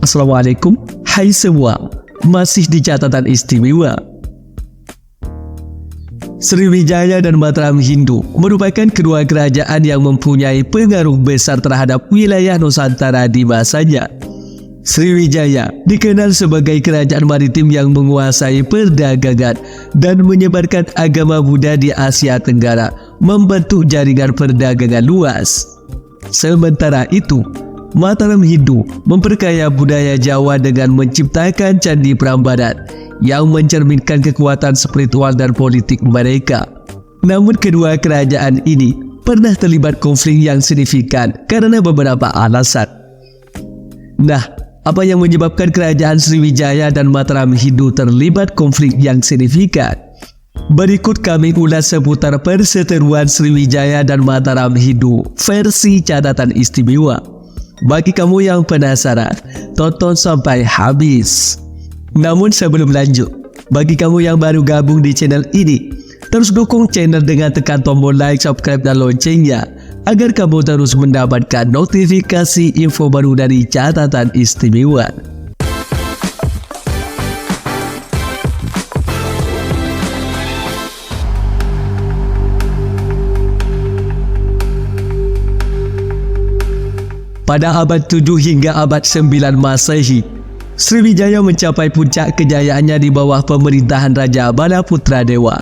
Assalamualaikum. Hai semua, masih di catatan istimewa. Sriwijaya dan Mataram Hindu merupakan kedua kerajaan yang mempunyai pengaruh besar terhadap wilayah Nusantara di masanya. Sriwijaya dikenal sebagai kerajaan maritim yang menguasai perdagangan dan menyebarkan agama Buddha di Asia Tenggara, membentuk jaringan perdagangan luas. Sementara itu, Mataram Hindu memperkaya budaya Jawa dengan menciptakan Candi Prambanan yang mencerminkan kekuatan spiritual dan politik mereka. Namun kedua kerajaan ini pernah terlibat konflik yang signifikan karena beberapa alasan. Nah, apa yang menyebabkan kerajaan Sriwijaya dan Mataram Hindu terlibat konflik yang signifikan? Berikut kami ulas seputar perseteruan Sriwijaya dan Mataram Hindu versi catatan istimewa. Bagi kamu yang penasaran, tonton sampai habis. Namun sebelum lanjut, bagi kamu yang baru gabung di channel ini, terus dukung channel dengan tekan tombol like, subscribe, dan loncengnya agar kamu terus mendapatkan notifikasi info baru dari catatan istimewa. Pada abad 7 hingga abad 9 Masehi, Sriwijaya mencapai puncak kejayaannya di bawah pemerintahan Raja Balaputra Dewa.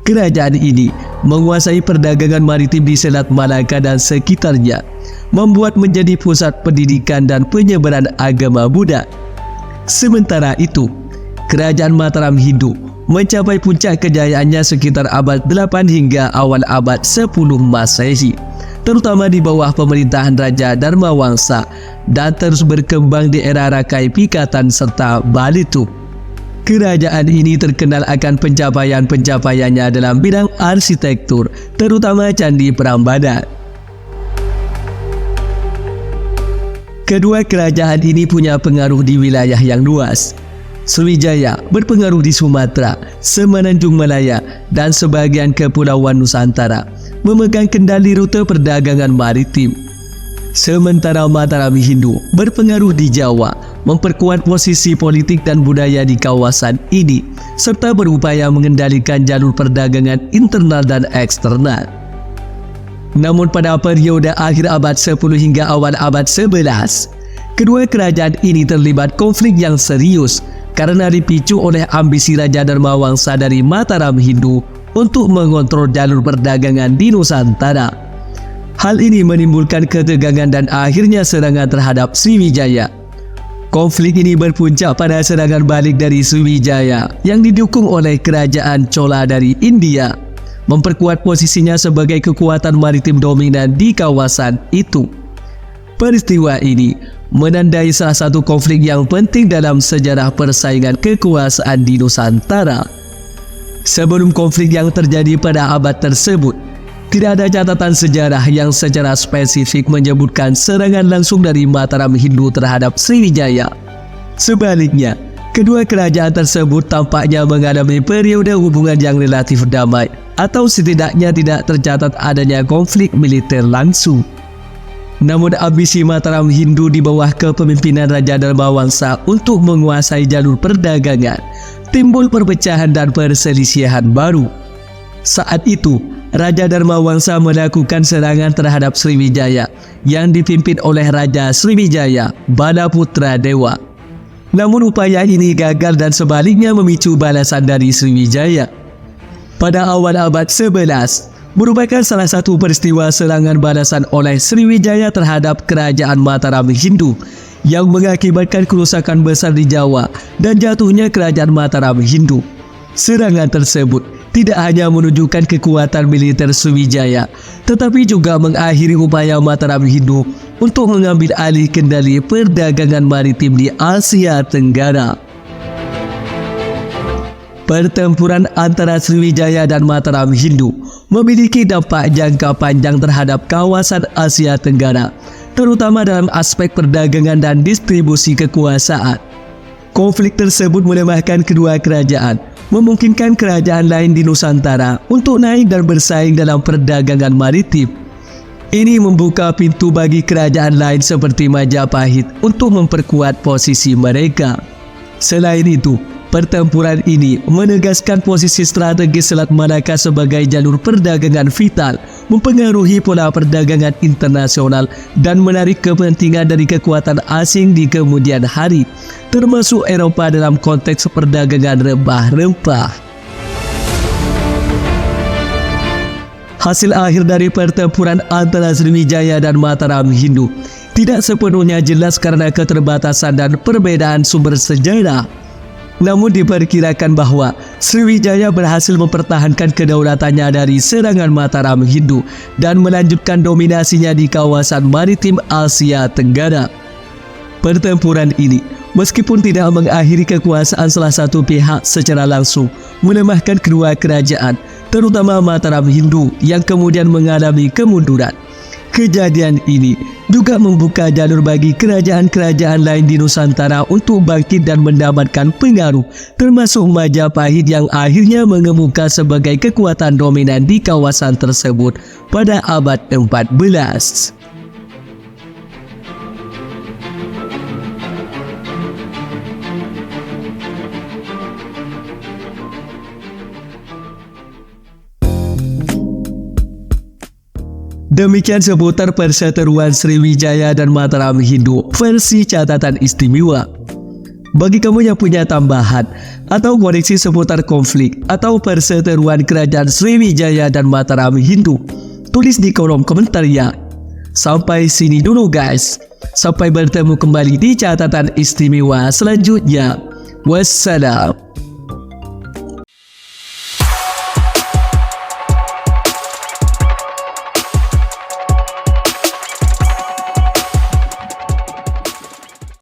Kerajaan ini menguasai perdagangan maritim di Selat Malaka dan sekitarnya, membuat menjadi pusat pendidikan dan penyebaran agama Buddha. Sementara itu, kerajaan Mataram Hindu mencapai puncak kejayaannya sekitar abad 8 hingga awal abad 10 Masehi, terutama di bawah pemerintahan Raja Dharmawangsa, dan terus berkembang di era Rakai Pikatan serta Balitung. Kerajaan ini terkenal akan pencapaian-pencapaiannya dalam bidang arsitektur, terutama Candi Prambanan. Kedua kerajaan ini punya pengaruh di wilayah yang luas. Sriwijaya berpengaruh di Sumatera, Semenanjung Malaya, dan sebagian kepulauan Nusantara, memegang kendali rute perdagangan maritim. Sementara Mataram Hindu berpengaruh di Jawa, memperkuat posisi politik dan budaya di kawasan ini, serta berupaya mengendalikan jalur perdagangan internal dan eksternal. Namun pada periode akhir abad 10 hingga awal abad 11, kedua kerajaan ini terlibat konflik yang serius karena dipicu oleh ambisi Raja Dharmawangsa dari Mataram Hindu untuk mengontrol jalur perdagangan di Nusantara. Hal ini menimbulkan ketegangan dan akhirnya serangan terhadap Sriwijaya. Konflik ini berpuncak pada serangan balik dari Sriwijaya yang didukung oleh kerajaan Chola dari India, memperkuat posisinya sebagai kekuatan maritim dominan di kawasan itu. Peristiwa ini menandai salah satu konflik yang penting dalam sejarah persaingan kekuasaan di Nusantara. Sebelum konflik yang terjadi pada abad tersebut, tidak ada catatan sejarah yang secara spesifik menyebutkan serangan langsung dari Mataram Hindu terhadap Sriwijaya. Sebaliknya, kedua kerajaan tersebut tampaknya mengalami periode hubungan yang relatif damai, atau setidaknya tidak tercatat adanya konflik militer langsung. Namun ambisi Mataram Hindu di bawah kepemimpinan Raja Dharmawangsa untuk menguasai jalur perdagangan, timbul perpecahan dan perselisihan baru. Saat itu, Raja Dharmawangsa melakukan serangan terhadap Sriwijaya yang dipimpin oleh Raja Sriwijaya, Balaputra Dewa. Namun upaya ini gagal dan sebaliknya memicu balasan dari Sriwijaya. Pada awal abad 11, merupakan salah satu peristiwa serangan balasan oleh Sriwijaya terhadap kerajaan Mataram Hindu yang mengakibatkan kerusakan besar di Jawa dan jatuhnya kerajaan Mataram Hindu. Serangan tersebut tidak hanya menunjukkan kekuatan militer Sriwijaya, tetapi juga mengakhiri upaya Mataram Hindu untuk mengambil alih kendali perdagangan maritim di Asia Tenggara. Pertempuran antara Sriwijaya dan Mataram Hindu memiliki dampak jangka panjang terhadap kawasan Asia Tenggara, terutama dalam aspek perdagangan dan distribusi kekuasaan. Konflik tersebut melemahkan kedua kerajaan, memungkinkan kerajaan lain di Nusantara untuk naik dan bersaing dalam perdagangan maritim. Ini membuka pintu bagi kerajaan lain seperti Majapahit untuk memperkuat posisi mereka. Selain itu, pertempuran ini menegaskan posisi strategis Selat Malaka sebagai jalur perdagangan vital, mempengaruhi pola perdagangan internasional dan menarik kepentingan dari kekuatan asing di kemudian hari, termasuk Eropa dalam konteks perdagangan rempah-rempah. Hasil akhir dari pertempuran antara Sriwijaya dan Mataram Hindu tidak sepenuhnya jelas karena keterbatasan dan perbedaan sumber sejarah. Namun diperkirakan bahwa Sriwijaya berhasil mempertahankan kedaulatannya dari serangan Mataram Hindu dan melanjutkan dominasinya di kawasan maritim Asia Tenggara. Pertempuran ini, meskipun tidak mengakhiri kekuasaan salah satu pihak secara langsung, melemahkan kedua kerajaan, terutama Mataram Hindu yang kemudian mengalami kemunduran. Kejadian ini juga membuka jalur bagi kerajaan-kerajaan lain di Nusantara untuk bangkit dan mendapatkan pengaruh, termasuk Majapahit yang akhirnya mengemuka sebagai kekuatan dominan di kawasan tersebut pada abad 14. Demikian seputar perseteruan Sriwijaya dan Mataram Hindu versi catatan istimewa. Bagi kamu yang punya tambahan atau koreksi seputar konflik atau perseteruan kerajaan Sriwijaya dan Mataram Hindu, tulis di kolom komentar ya. Sampai sini dulu guys. Sampai bertemu kembali di catatan istimewa selanjutnya. Wassalam.